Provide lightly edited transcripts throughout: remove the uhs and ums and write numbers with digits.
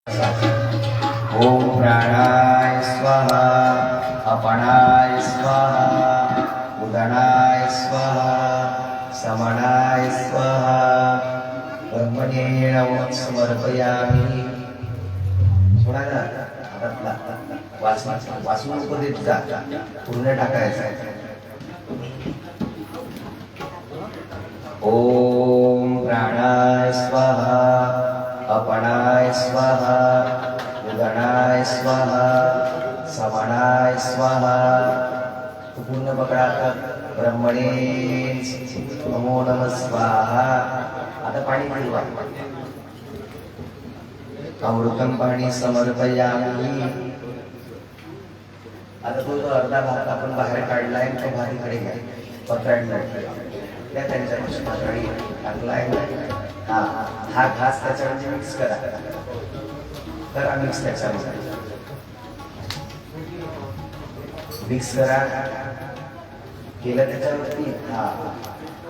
ओम प्राणाय स्वाहा, अपनाय स्वाहा, उदनाय स्वाहा, समनाय स्वाहा, ब्रह्मणे नमः समर्पयामि. सोडा ना हातातला वाचून उपदेश जा, पूर्ण टाकायचा. ओम प्राणाय स्वाहा, अपनाय स्वाहा, उदनाय स्वाहा, समनाय स्वाहा. पूर्ण पकडा. ब्रह्मणे नमो नमः स्वाहा. आता पाणी पिळवा. अमृतम पाणी समर्पयामि. आता तो जो अर्धा भाग आपण बाहेर काढलाय तो भाग इकडे घ्या. पत्रांना त्या त्यांच्या पात्राळी टाकलाय. हा घास त्याच्यामध्ये मिक्स करा. करा मिक्स. त्याच्यामध्ये मिक्स करा. केलं त्याच्यावरती.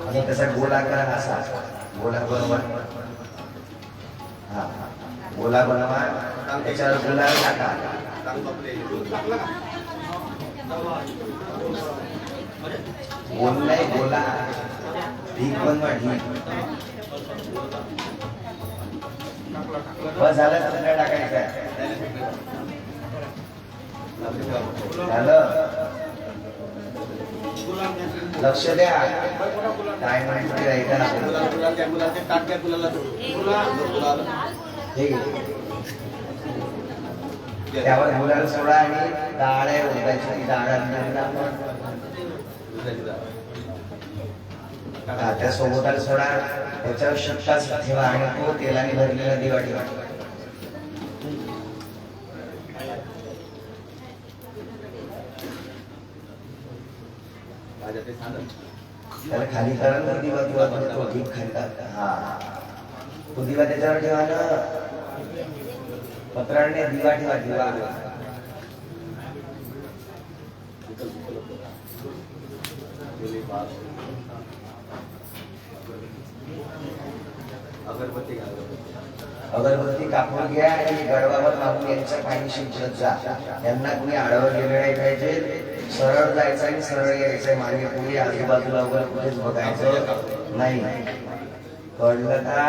आणि त्याचा गोला करा. असा गोला बनवा. गोला बनवा. त्याच्यावर गोला टाका. गोल नाही, गोला. ढीक बनवा. ढीक बस झालं. सगळं टाकायचं झालं. लक्ष द्या. काय म्हणते ऐका ना. त्यावर गुलाल सोडा आणि डाळ आहे ओतायची. डाळ त्या सोबत सोडा. त्याच्यावर शिक्काच ठेवा आणि तो तेलाने भरलेला दिवा ठेवा. त्याला खाली करा ना दिवा. किंवा तो ठीक खाली तो दिवा त्याच्यावर ठेवा ना. पत्राने दिवा ठेवा. दिवा अगरबत्ती कापून घ्या आणि गडवावर मागून यांच्या पाणी शिंपत जा. यांना कुणी आडवं गेलं नाही पाहिजे. सरळ जायचं आणि सरळ यायचं. मागे पुढे आजूबाजूला वगैरे कुठेच बघायचं नाही. कळलं का?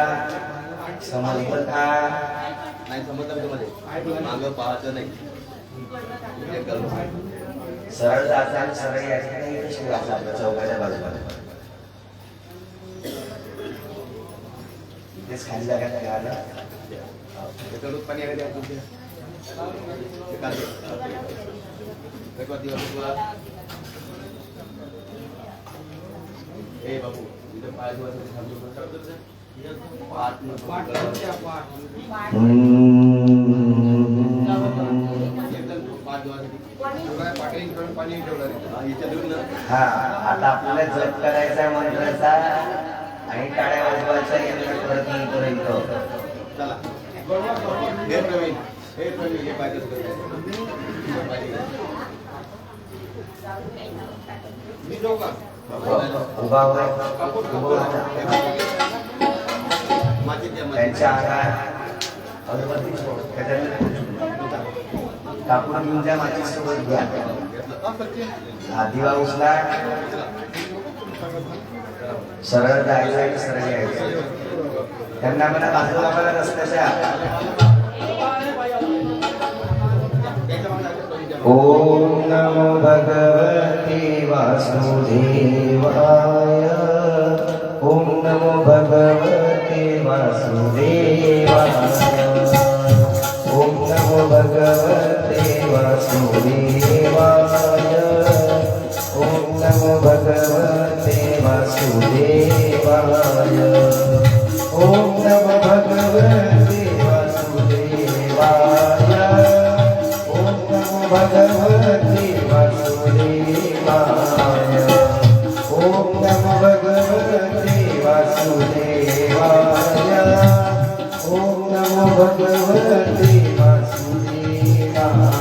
समजलं का? नाही समजलं. मागं पाहायचं नाही. सरळ जायचं आणि सरळ यायचं नाही. इथे शिवायचं आपल्या चौकाच्या बाजूला. इथेच खाली जागा घाला. पाणी आहे बाबू इथं पाच हा. आता आपल्याला जप करायचा मंत्राचा आणि टाळ्या वाजवायचा. चला. त्यांच्या आकार कापूर घेऊन द्या. माझी सोबत घ्या. दिवा उचला. सरळ जायचं आणि सरळ यायचं. त्यांना मला बाजूला मला रस्त्याच्या. ओम नमो भगवते वासुदेवाय. ओम नमो भगवते वासुदेवाय. ओम नमो भगवते वासुदेवाय. ओम नमो भगवते वासुदेवाय. ओम नमो भगवते वासुदेवाय. ओम नमो भगवते वासुदेवाय. ओम नमो भगवते वासुदेवाय. ओम नमो भगवते वासुदेवाय.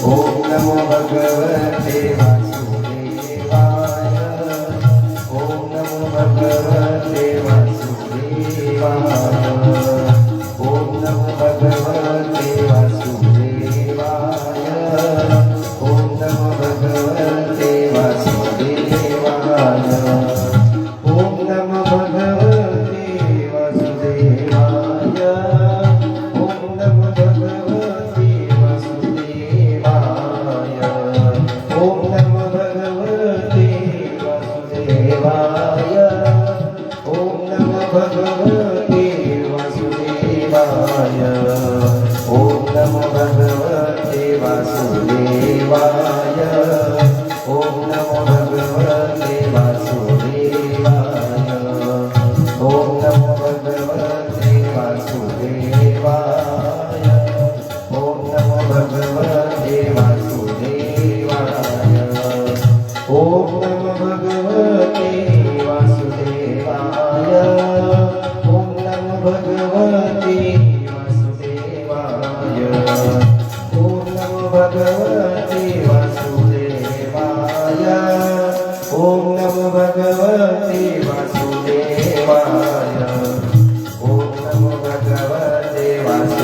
ओम नमो भगवते वासुदेवाय. ओम नमो भगवते वासुदेवाय. ओम नमो भगवते ओम नमो भगवते वासुदेवाय ओम नमो भगवते वासुदेवाय ओम नमो भगवते वासुदेवाय ओम नमो भगवते वासुदेवाय ओम नमो भगवते वासुदेवाय ओम नमो भगवते वासुदेवाय ओम नमो भगवते वासुदेवाय ओम नमो भगवते वासुदेवाय ओम नमो भगवते वासुदेवाय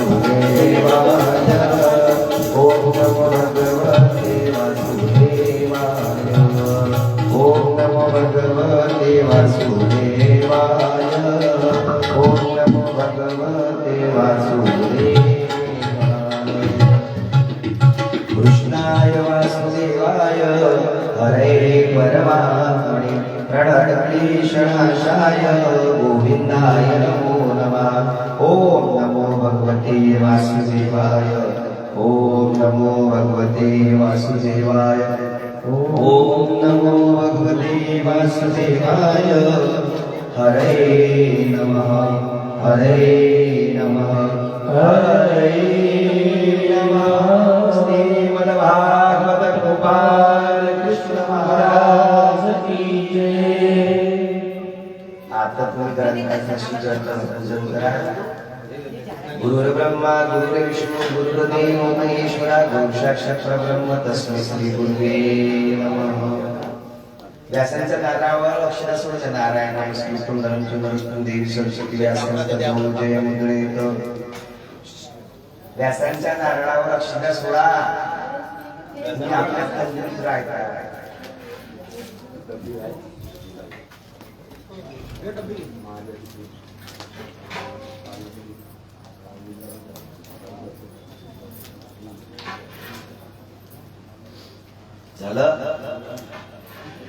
ओम नमो भगवते वासुदेवाय ओम नमो भगवते वासुदेवाय ओम नमो भगवते वासुदेवाय कृष्णाय वासुदेवाय हरे परमात्मने प्रणतक्लेशनाशाय गोविन्दाय नमो नमः ओम नमो भगवते वासुदेवाय ओम नमो भगवते वासुदेवाय ओम नमो भगवते वासुदेवाय हरे नमः हरे नमः हरे नमः श्रीमद्भागवत गोपाल कृष्ण महाराज की जय। आता तुम्ही ग्रंथाचं पूजन करा। गुरुर्ब्रह्मा गुरुर्विष्णू गुरुर्देव महेश्वरा गुरु साक्षात परब्रह्म तस्मै श्री गुरुवे नमः। व्यासांच्या नारावर अक्षरा सोडच्या नारायण सुंदरम सुंदरम देवी सरस्वती व्यासांच्या जय मुद्रेत व्यासांच्या नारळावर अक्षरा सोडा तुम्ही आपल्या तंदुरीत राहता। झालं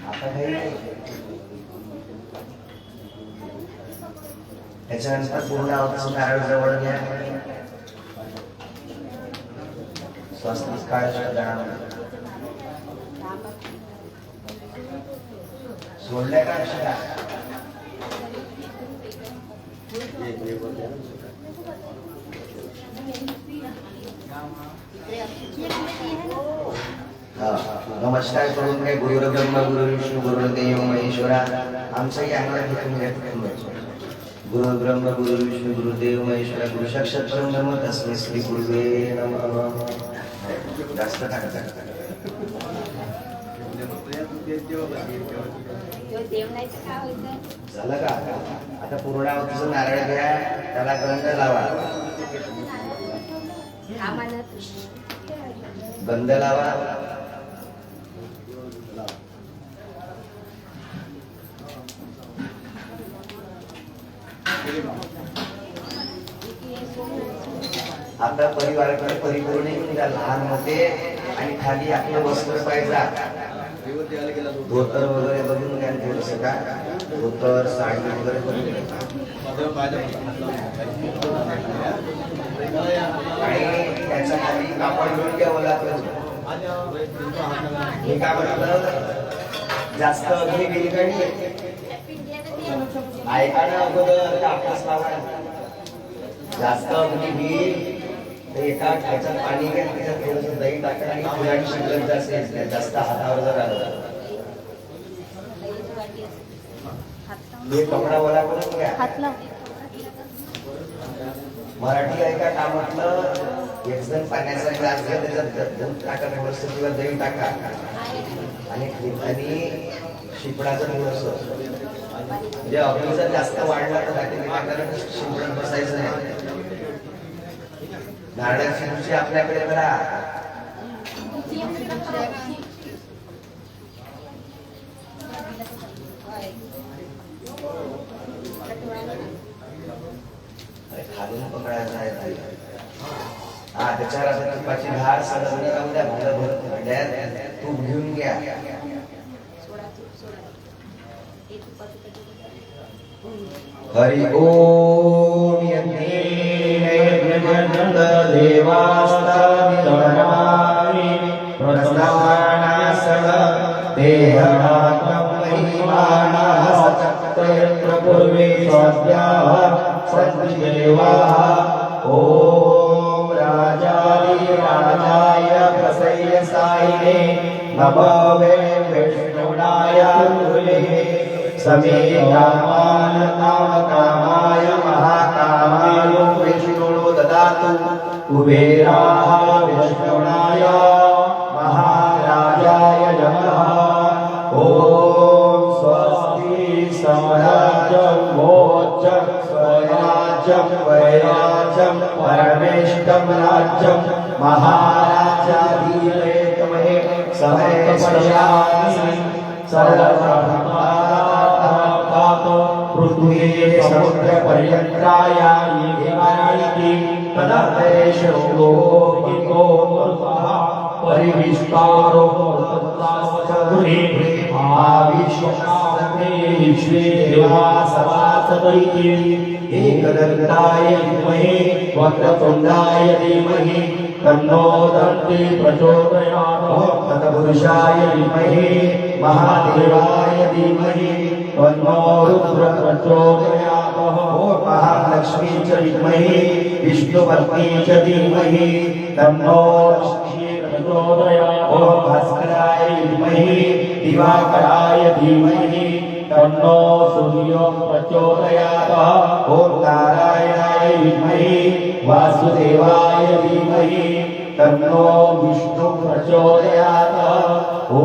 आता काही नाही। त्याच्यानंतर पूर्ण आवडून नारळ जवळ घ्या स्वस्तिक काळ सोडल्या का अक्षरा नमस्कार करून काय गुरुर्ब्रह्मा गुरुर्विष्णू गुरुर्देव महेश्वरा आमचंही अंगणात घेऊन गुरुर्ब्रह्मा गुरुर्विष्णू गुरुर्देव महेश्वरा गुरु साक्षात परब्रह्म तस्मै श्री गुरुवे नमः। जास्त टाका झालं का आता पूर्णावतीचं नारळ घ्या त्याला गंध लावा गंध लावा आपल्या परिवाराकडे परिपूर्ण येऊन द्या लहान मोठे आणि खाली आपलं वस्त्र पाहिजे धोतर वगैरे बघून घ्या थोडंसं का धोतर साडी वगैरे बघून आणि त्याच्या खाली कापड घेऊन घ्यावं लागलं। हे काय म्हटलं जास्त अग्नी गेली काही ऐका ना अगोदर आपल्यास लावा जास्त अग्नी घेईल एका ह्याच्यात पाणी घ्या त्याच्यात थोडंसं दही टाका आणि फुलांची शिल्लक जास्त हातावर जर आलं हे कपडा ओला करून घ्या। मराठी ऐका का म्हटलं एक जण पाण्याचा ग्लास घ्या त्याच्यात दूध टाका थोडंसं किंवा दही टाका आणि शिपडाचं थोडंसं म्हणजे अग्नी जर जास्त वाढला तर शिपडत बसायचं नाही। नारळाची रुची आपल्याकडे करा खालून पकडायचं आहे हा त्याच्यावर असं तुपाची धार सडवणी राहून द्या भलं भरत भांड्यात तूप घेऊन घ्या हरि ओम यज्ञेन देवास्तविदर्माणि प्रसन्नासः देहनात्मं महिमानः सचक्तयत्र पूर्वे स्वाद्याः सन्ति देवाः ॐ राजाधिराजाय प्रसय्यसायिने नमो वै विष्णुनाय गुरुवे समे कामान कामकामाय महाकामाय विष्णुनो ददातु कुबेराः विष्णुनाय महाराजाय नमः ॐ स्वस्ति स्वराज्यं भोज्यं स्वराज्यं वैराज्यं परमेष्टं राज्यं महाराजाधिरेतमहे समर्पयामि सर्वधर्मात् पृथ्वी समुद्र पर्यन्ताय इति तदर्देशो लोकिको मरुतः परिविष्टारो तत्त्वासचतुरे विश्वे देवा सभासदैः एकदन्ताय विद्महे वक्रतुण्डाय धीमहि तन्नो दन्ति प्रचोदयात् तत्पुरुषाय धीमहि महादेवाय धीमहि तन्नो रुद्र प्रचोदयात् महालक्ष्मी च विद्महे विष्णुपत्नी च धीमहि तन्नो लक्ष्मी प्रचोदयात् भास्कराय धीमहि दिवाकराय धीमहि तन्नो सूर्यो प्रचोदयात् ॐ नारायणाय विद्महे वासुदेवाय धीमहि तन्नो विष्णु प्रचोदयात् ॐ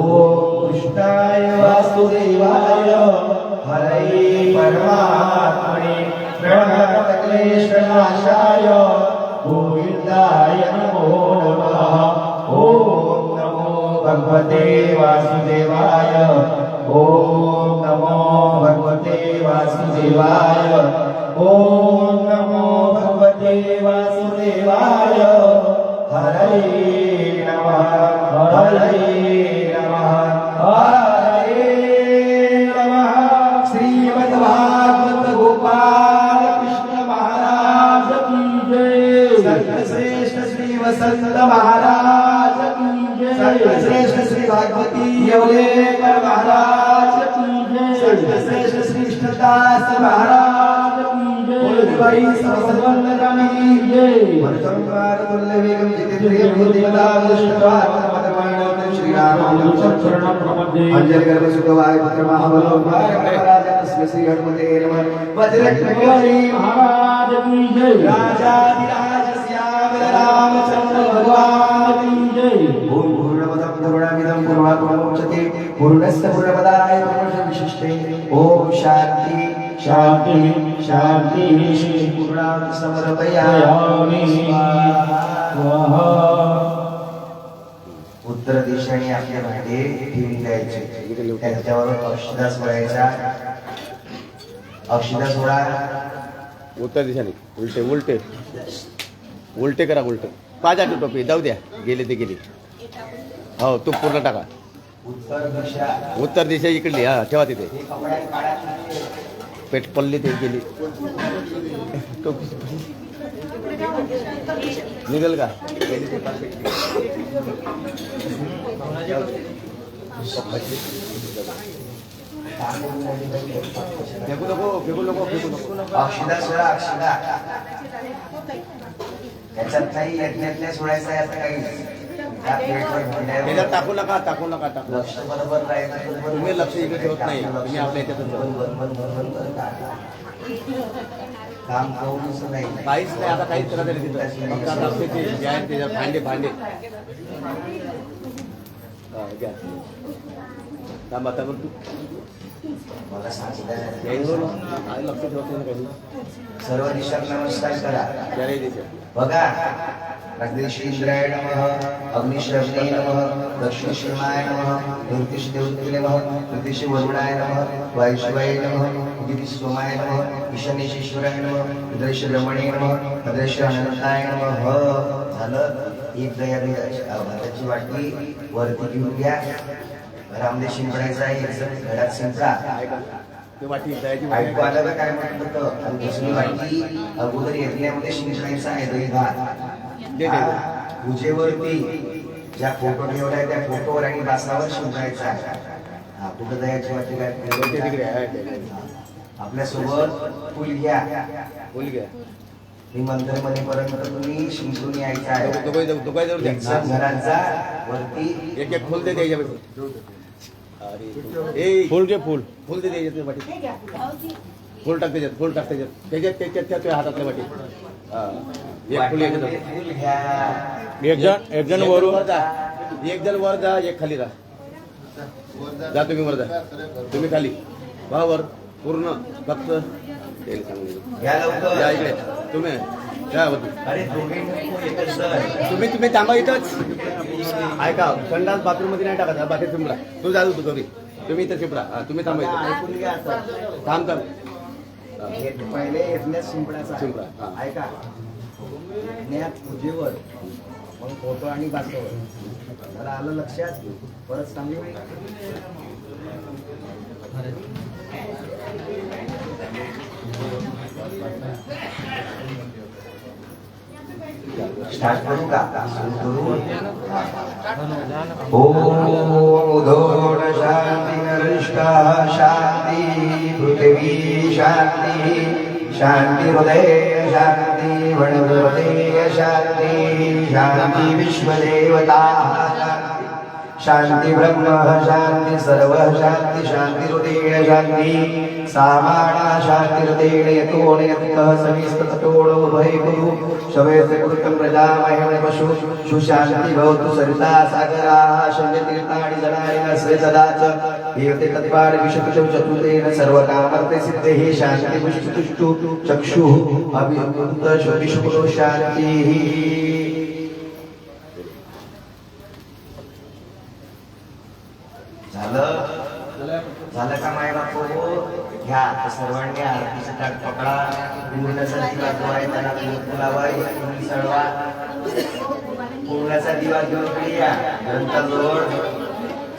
कृष्णाय वासुदेवाय हरये परमात्मने प्रणतक्लेशनाशाय गोविन्दाय नमो नमः ॐ नमो भगवते वासुदेवाय ॐ नमो भगवते वासुदेवाय ॐ नमो भगवते वासुदेवाय हरये नमः हरये नमः हरये नमः श्रीमद्भागवत गोपाल कृष्ण महाराज की जय सर्वश्रेष्ठ श्री वसंत महाराज की जय सर्वश्रेष्ठ श्री भागवती यवलेकर महाराज की जय सर्वश्रेष्ठ श्री कृष्णदास महाराज की जय भाई सर्वसंगरामी जय वर्तमान तुल्य वेगम जितेंद्रिय बुद्धिमता विष्णुवाद श्री राम चरणं प्रपद्ये अंजलि गर्भ सुखवाय पुत्र महाबलो महाराज तस्मै श्री हनुमते नमः वज्रकमणि महाराज की जय राजाधिराज श्यामल रामचंद्र भगवान की जय ओम पूर्णमदं पूर्णमिदं पूर्णात् पूर्णमुदच्यते पूर्णस्य पूर्णपदाय पूर्णविशिष्टे ओम शांति शांति शांति पूर्णात् समर्पयामि स्वाहा उत्तर दिशेने आपल्या भांडे ठेवून द्यायचे त्याच्यावर अक्षदा सोडायचा अक्षदा सोडा उत्तर दिशाने उलटे उलटे उलटे करा उलटे पाच आठ टोपी जाऊ द्या गेले ते गेले हो तू पूर्ण टाका उत्तर दिशा इकडली हा ठेवा तिथे पेट पडली ते गेली टोपी निघेल का फेकू नको फेकू नको फेकू नको अक्षदा सोडा अक्षदा त्याच्यात काही यज्ञातल्या सोडायचं आहे असं काही त्याच्यात टाकू नका टाकू नका टाकू लक्ष बरोबर राहायचं तुम्ही लक्ष इकडे ठेवत नाही तुम्ही आपल्या याच्यातून काम करूनच नाही काहीच नाही आता काहीच करत नाही तिथं फक्त आता आपले ते जे आहेत त्याच्यात भांडे भांडे घ्या थांबा आता तू मला सांगितलं लक्ष ठेवत नाही काही सर्व दिशात नमस्कार करा त्यालाही दिशा बघा अग्निश्रींद्राय नमः अग्निश्रवणे नमः दक्षिणशिवाय नमः ज्योतिषदेवते नमः ज्योतिषवरुणाय नमः वायुशिवाय नमः ज्योतिषोमाय नमः ईशानेश्वराय नमः रुद्रेश्वरमणे नमः भद्रेश्वरानंदाय नमः झालं एक दया भाताची वाटी वरती घेऊन घ्या रामदेव शिंपडायचा आहे घरात शिंपडा ते वाटी दयाची ऐकू आलं काय म्हणत होतं आणि दुसरी वाटी अगोदर यज्ञामध्ये शिंपडायचा आहे दही भात दे. पूजेवरती ज्या फोटो ठेवलाय त्या फोटोवर आणि बासनावर शिंपडायचा हा कुठं जायची वाटते वरती काय तिकडे आहे. आपल्यासोबत फुल घ्या बोल घ्या. ही मंत्र म्हणेपर्यंत तुम्ही शिंपून यायचं आहे तो काय जाऊ एक जण घरात जा वरती एक एक फुल दे त्याच्यापाशी. फुल घे फुल फुल दे त्याच्यात वाटी. फुल टाक त्याच्यात फुल टाक त्याच्यात तुझ्या हातातल्या वाटी. एक फुल याच्यात. फुल घ्या एक जण वर जा. एक जण वर जा एक खाली राहा. जा तुम्ही वर जा तुम्ही खाली वा वर पूर्ण फक्त घ्या लवकर या इकडे तुम्ही काय होती अरे दोघे नको, एकच जण. तुम्ही थांबा इथंच. ऐका संडास बाथरूम मध्ये नाही टाका बाकी चिमडा तू जाऊ तू घरी तुम्ही इथं चिपडा तुम्ही थांबा इथं. ऐकून घ्या आता. थांब पहिले येथण्यात शिंपडाचा शिंपडा, हा. ऐका येथण्यात पूजेवर मग फोटो आणि बासवर जरा आलं लक्षात परत सांगू स्टार्ट करू का सुरू करू ओम उदोड शांती नरिष्ठा शांती पृथ्वी शांती शांती हृदय शांती वनहृदय शांती शांती विश्वदेवता शांती ब्रह्म शांती सर्व शांती शांती हृदय शांती सामाना शांती हृदय यतोण यत्तः सविस्ततोण उभय कुरु शवेसे कृतं प्रजामहे पशु सुशांती भवतु सरिता सागरा शल्य तीर्थानि जलानि स्वे सदाच एते तत्पाद विशतुषं चतुर्तेन सर्वकामर्थे सिद्धे शांति पुष्टुष्टु चक्षुः अभिमुक्त शुभिशुक्लो शांतिः. झालं का माय बापू घ्या सर्वांनी आरतीचं ताट पकडा पूर्णाचा दिवा जो आहे त्याला फुलावा तुम्ही सळवा पूर्णाचा दिवा घेऊन या नंतर जोड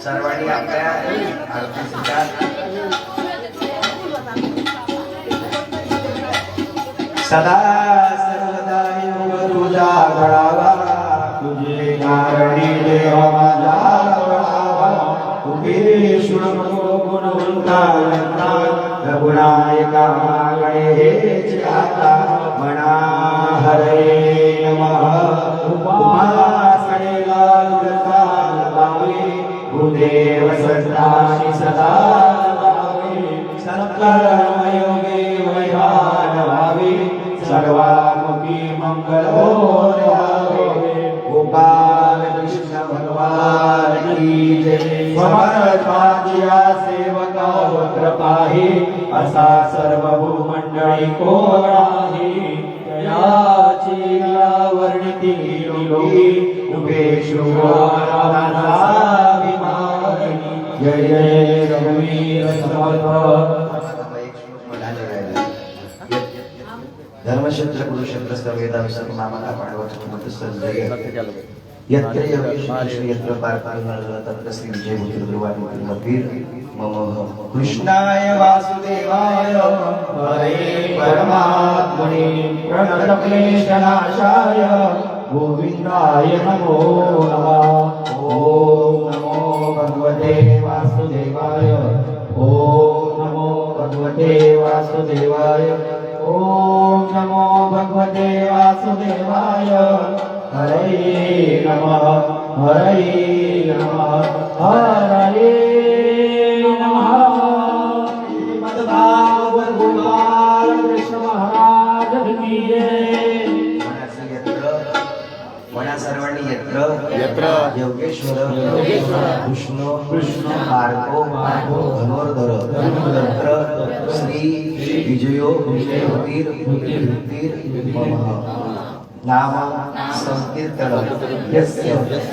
सर्वांनी आपल्या आरतीचं ताट सदा सर्वदा योग तुझा घडावा तुझे नारणी देवा माझा गुणवंता गुणायका गणेश आता मना हरे नमः उपासनेला भूदेव सदाशि सदा सर्वकर्मयोगे वैहान भावे सर्वामुखी मंगलो भावे गोपाल कृष्ण भगवान की जय. समर्थाचिया सेवका वक्र पाही असा सर्व भूमंडळी कोणाही तयाची वर्णिती लोकी उपेशु जय जय रघुवीर समर्थ. धर्मक्षेत्र कुरुक्षेत्र सर्वेदांसर मामाला पांडवांच्या सर्व यत्र योगेश्वरी यत्र पार्थानंद तत्र श्री विजय बुद्धिर्वाणी मम कृष्णाय वासुदेवाय हरे परमात्मने प्रणतक्लेशनाशाय गोविंदाय नमो नमः. ओम नमो भगवते वासुदेवाय ओम नमो भगवते वासुदेवाय ओम नमो भगवते वासुदेवाय हरे नमः हरे नमः हरे नमः. श्रीमद्भागवत गोपाल कृष्ण महाराज की जय. म्हणा सर्वांनी यत्र योगेश्वर कृष्ण मार्गो धनुर्धर तत्र श्री विजयो नाम संकीर्तन यस्य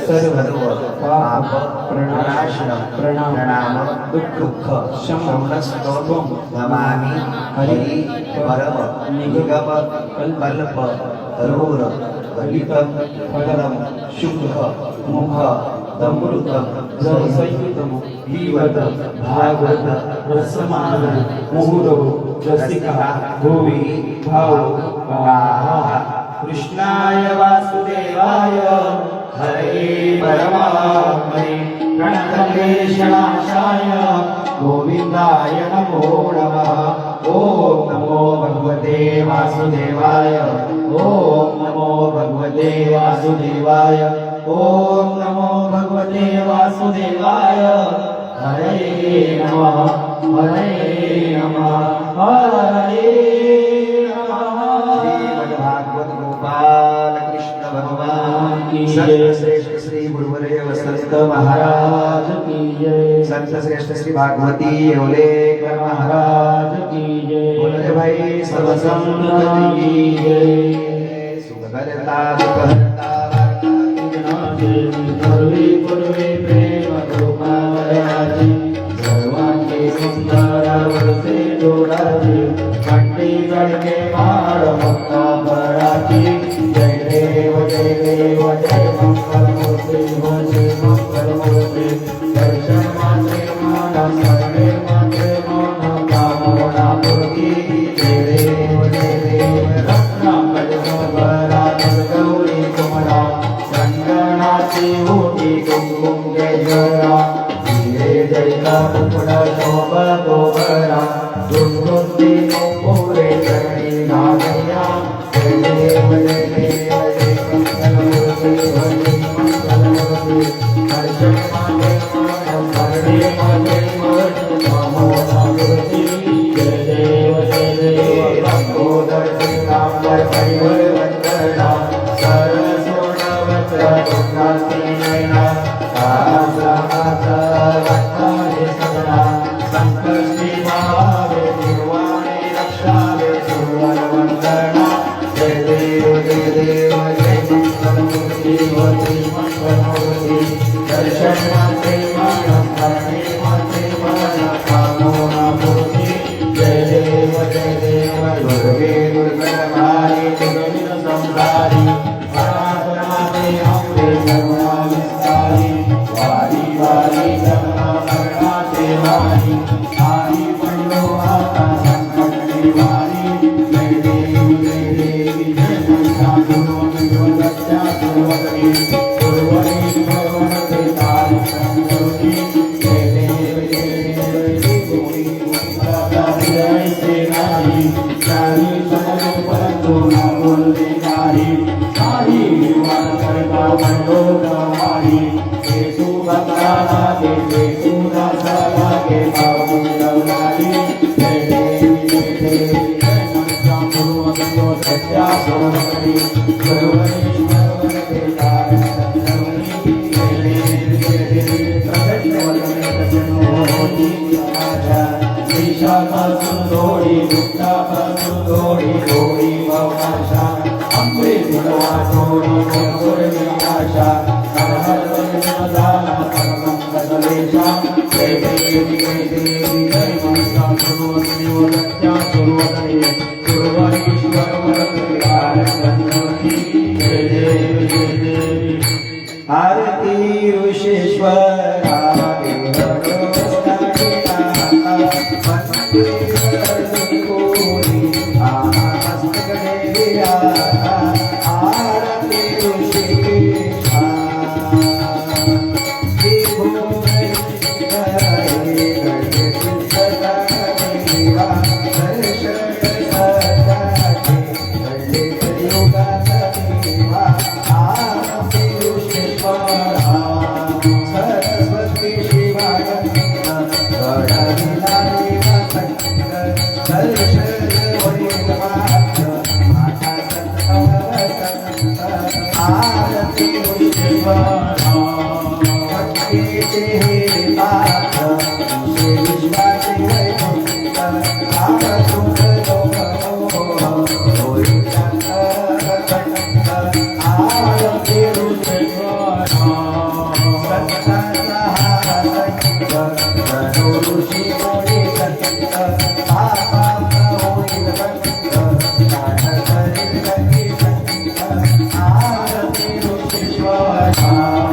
सर्व पाप प्रणाशनं प्रणाम दुःख शमनस्तों नमामि हरि परम निगम कल्प तरुर गलितं फलम शुभ मुख तमृतम रसयुतम जीवत भागवत रसमान मुहुरव रसिका भुवि भाव कृष्णाय वासुदेवाय वासुदेवाय हरे परमात्मने प्रणतक्लेशनाशाय गोविन्दाय नमो नमः। ॐ नमो भगवते वासुदेवाय ॐ नमो भगवते वासुदेवाय ॐ नमो भगवते वासुदेवाय हरे नमः हरे नमः हरे श्रीमद्भागवत गोपाल कृष्ण भगवान की संत जय। श्रेष्ठ श्री गुरुवर्य वसंत महाराज की जय संत श्रेष्ठ श्री भागवती येवलेकर महाराज की जय बोलले भाई सर्व संत संत की जय सुखकर्ता दुःखहर्ता पूर्वे पूर्वे प्रेम कृपावयाचे सर्वांचे सुंदर वरसे जोडाचे कंठी गडके माळ भक्ता पराची जय देव जय मंगलमूर्ती जय मंगलमूर्ती दर्शन मात्रे मन सर्वे मात्रे मन कामना पूर्ती जय देव रत्नाकट गौरा गौरी कुमरा संगणाची ओटी कुंकुम जयरा धीरे जयका कुपडा शोभा तोबरा दुर्गुंदी मोरे चरणी नागया जय देव जय मंगलमूर्ती दर्शन माते मन सर्वे माते मन कामना पूर्ती जय देव लंबोदर श्रीरामर परिवर वंदना सरस्वती वक्र नयना आश्रमाचा वक्तारे सगळा संकष्टी भावे निर्वाणे रक्षावे सुरवर वंदना जय देव जय मंगलमूर्ती मंगलमूर्ती दर्शन माते मन स्मरणे माते मन कामना पूर्ती जय देव दुर्गे दुर्गमारी दुर्गविन संहारी परापराते अम्बे करुणा विस्तारी वारी वारी करुणा करणाते वारी सारी पंडो आता संकट निवारी जय देवी जय मंगला गुरुवत्या गुरुवती गुरुवती भगवते तारी संगोती जय देव गोरी जय श्री नारी सारी समझ परंतु न बोलते नारी सारी विमान करता मंडो गवारी केतु भक्ताना के दासाला के बाबू लवलारी जय देवी जय मनसा गुरुवंतो सत्या सोमरी गुरुवरीश्वर वरते तारण संगमनी जय देवी प्रगटवरणे तजनो होती समाजा ईशापासून दोडी दुःखापासून दोडी दोडी भवनाशा अमृत गुणवा दोडी मधुर निराशा हर झाला सर्वमंगलेशा जय देवी जय मनसा गुरुवती वरत्या गुरुवती गुरुवरीश्वर वरते तारण संगमनी जय देवी आरती ऋषेश्वरा Bye.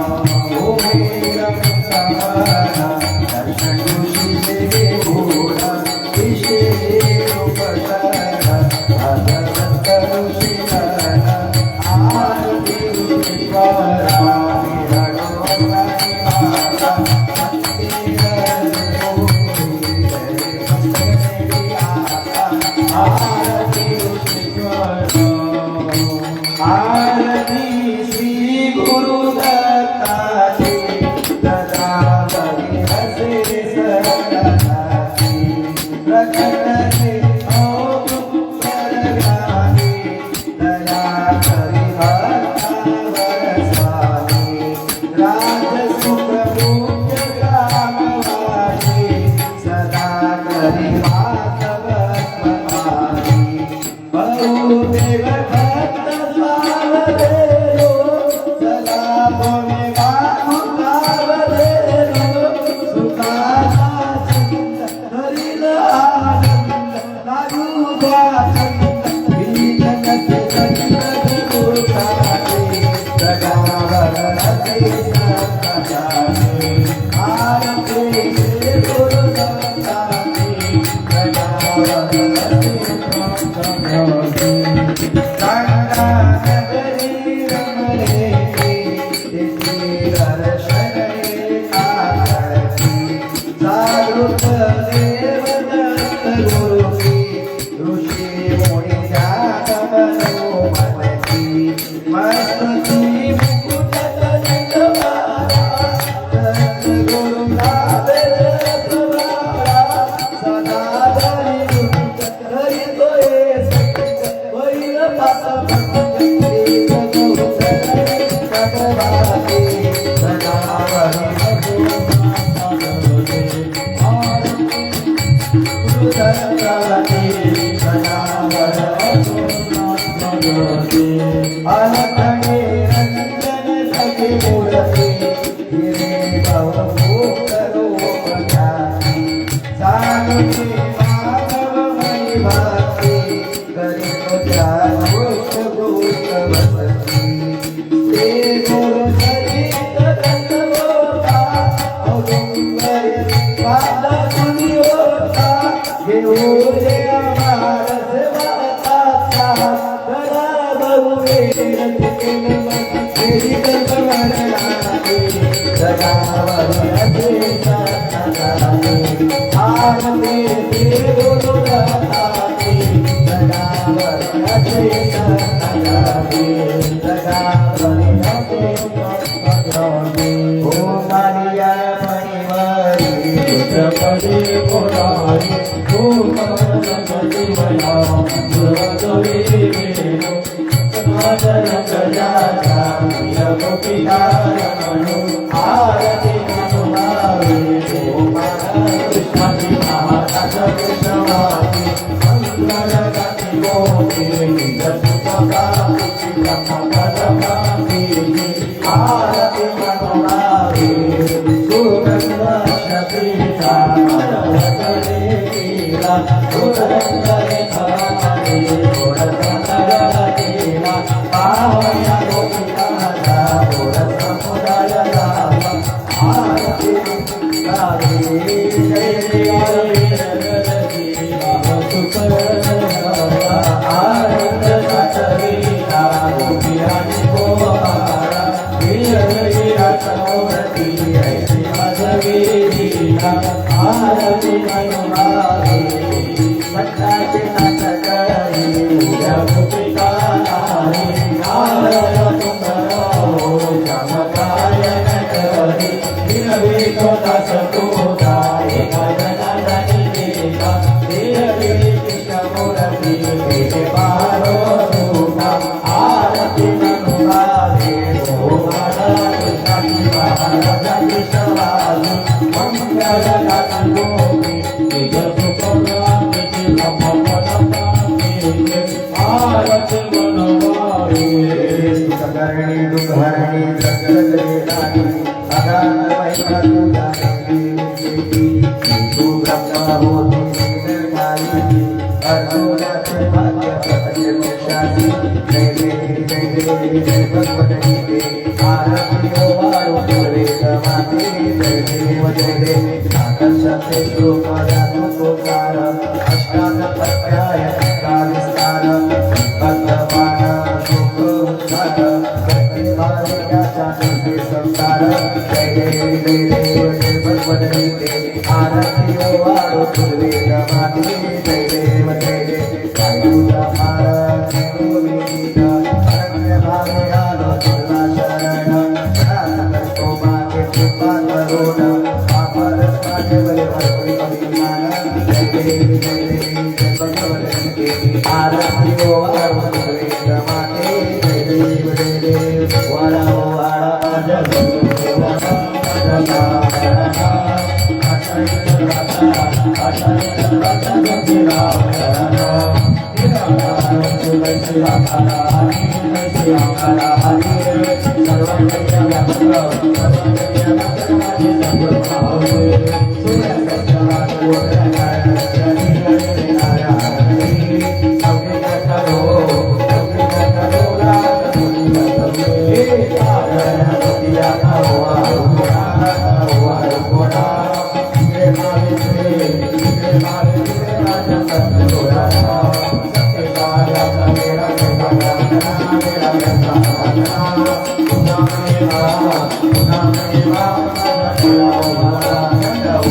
Om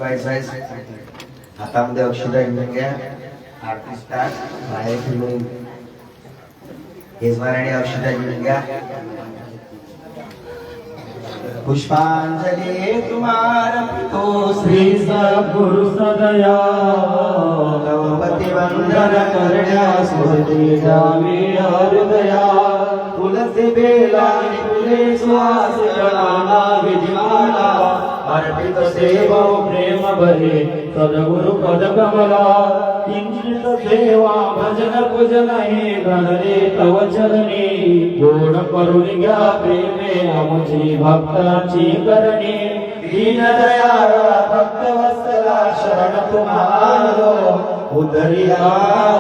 शिकवायचं आहे. हातामध्ये अक्षता घेऊन घ्या. आर्टिस्ट बाहेर फिरून यजमानाने अक्षता घेऊन घ्या. पुष्पांजलि तुम्हारा पितो श्री सद्गुरु सदया भगवती वंदन करण्यास स्मृती द्यावी हृदया तुलसी बेला फुले सुवास गणाना विधिमाला अर्पित सेवा प्रेम भरे सद्गुरु पद कमला किंचित सेवा भजन पूजन हे गणरे तव चरणी गोड करून घ्या प्रेमे आमची भक्ताची करणी दीन दयाळ भक्त वत्सला शरण तुम्हारो उदरिया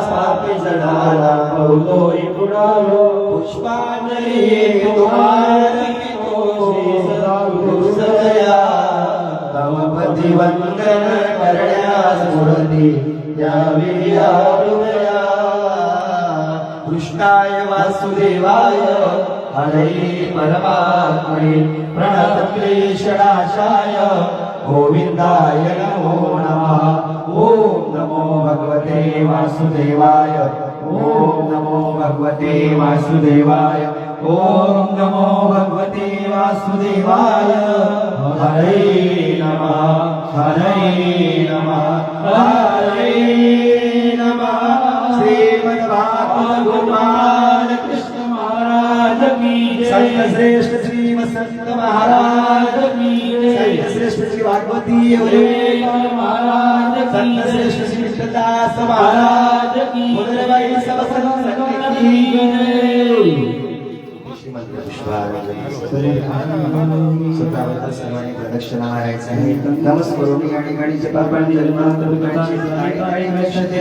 सापी जडाला कौतोई पुढालो पुष्पांजली तुम्हारी श्री सद्गुरु सदया तमपती वंदन करण्यास स्मृती द्यावी हृदया कृष्णाय वासुदेवाय हरे परमात्मने प्रणत क्लेशनाशाय गोविंदाय नमो नमः ओम नमो भगवते वासुदेवाय ओम नमो भगवते वासुदेवाय ओम नमो भगवते वासुदेवाय हरे नमः हरे नमः हरे नमः श्रीमद्भागवत गोपाल कृष्ण महाराज की संत श्रेष्ठ श्री वसंत महाराज की संत श्रेष्ठ श्री भागवती महाराज संत श्रेष्ठ श्री कृष्णदास महाराज की मुद्रबाई सब संत की स्वतःबद्दल सर्वांनी प्रदक्षिणा मारायचं आहे. नमस्कारून या ठिकाणी जे पापांनी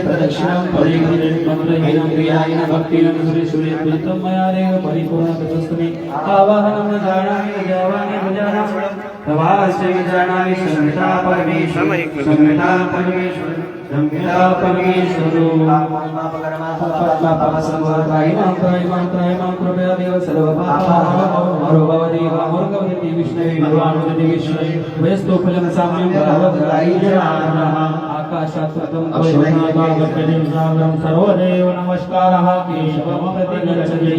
प्रदक्षिणां परिग्रहेण मंत्रहीनं क्रियाहीनं भक्तिहीनं श्रीसूर्यप्रीतं मया देव परिपूर्णतस्तुमे आवाहनं न जानामि न जावामि न जानामि प्रभास्य न जानामि संहिता परमेश्वर संहिता परमेश्वर संहिता परमेश्वरो कृपया देव सर्व पापारो भवदेव अमृतवती विष्णवे भगवानुदेवी विष्णवे वयस्तो फलं साम्यं भवद्गायी जनार्दनः आकाशात् कृतं कौशलतागत्यं सागरं सर्वदेव नमस्कारः केशवं प्रति गच्छति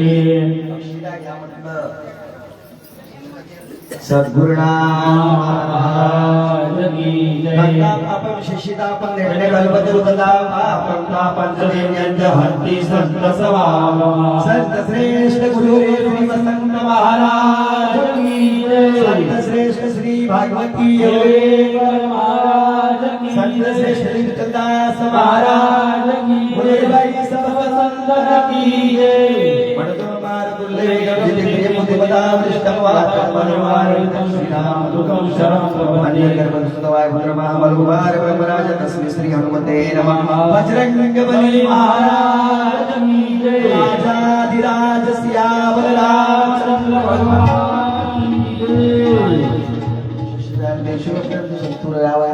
सद्गुरुनाम महाराज की जय आपण शिशितापन निर्णय कल्पतरु तदा पंचदेव्यंच हंती संत सवागमा संत श्रेष्ठ गुरुदेव श्री वसंत महाराज की जय संत श्रेष्ठ श्री भागवती महाराज की संत श्रेष्ठ श्री कृष्णदास महाराज की मुरलीबाई सब संतन की जय वडदोमार दुर्ले जिते मुदिमता दृष्टवात परमारितं श्रीराम दुतं शरणं प्रपद्ये गर्भस्तवाय भद्रमहाबलकुमार ब्रह्मराज तस्मै श्री हनुमते नमः बजरंगबली महाराज की जय राजाधिराज सियावर रामचंद्र भगवान की जय संतूर रावा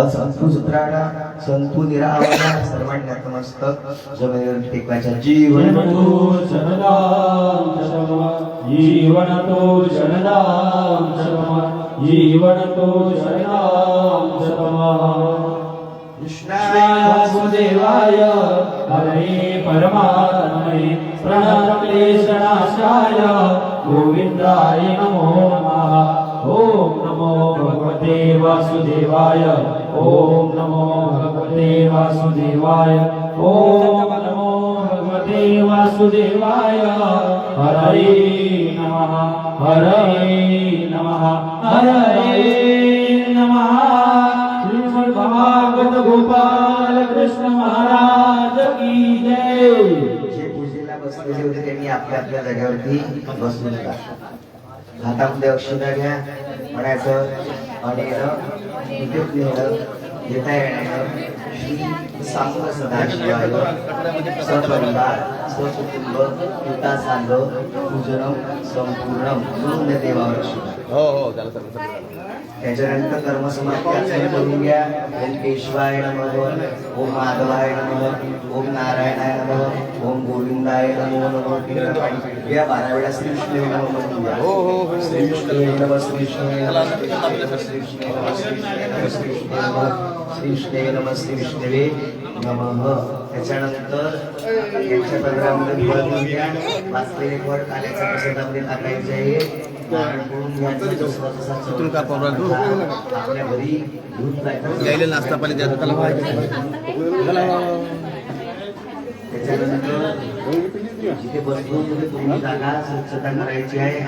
असंतु सुत्राणा संतु निरावना सर्वांनी नतमस्तक जमिनीवर टेकवायच्या जीवन जीवन तो शरदां शर्मा जीवन तो शरदां शर्मा जीवन तो शरदां शर्मा कृष्णाय वासुदेवाय हरे परमात्मने प्रणतक्लेशनाशाय गोविंदाय नमो नमः ओम नमो भगवते वासुदेवाय ओम नमो भगवते वासुदेवाय ओम नमो भगवते वासुदेवाय हरे नमः हरे नमः हरे नमः श्रीमद् भागवत गोपाल कृष्ण महाराज की जय जे पूजेला बसलेले होते त्यांनी आपल्या आपल्या जागेवरती बसून जा. हातामध्ये अक्षता घ्या. म्हणायचं अनेन विद्युत्नेन येता येण्यानं श्री सांग सदाशिवाय सपरिवार सकुटुंब पिता सांग पूजनम संपूर्ण पूर्ण देवावर हो हो झालं सर त्याच्यानंतर कर्मसमाप्ती आचरण करून घ्या. ओम केशवाय नमः, ओम माधवाय नमः, ओम नारायणाय नमः, ओम गोविंदाय नमो नमः. या 12 वेळा श्री विष्णू नमः म्हणून घ्या. हो हो हो श्री विष्णू नमः, श्री विष्णू नमः, श्री विष्णू नमः, श्री विष्णू नमः, श्री विष्णू नमः, श्री विष्णवे नमः. त्याच्यानंतर यांच्या पदरामध्ये दिवा घ्या. वाचलेले वर काल्याच्या प्रसादामध्ये टाकायचे आहे. नारळ फोडून घ्यायचं. जसा जसा इथून का पावला तू? आपल्या घरी दूध जायचं. यायला नाश्ता पाणी द्यायचं त्याला त्याच्यानंतर जिथे बसलो तिथे तुम्ही जागा स्वच्छता करायची आहे.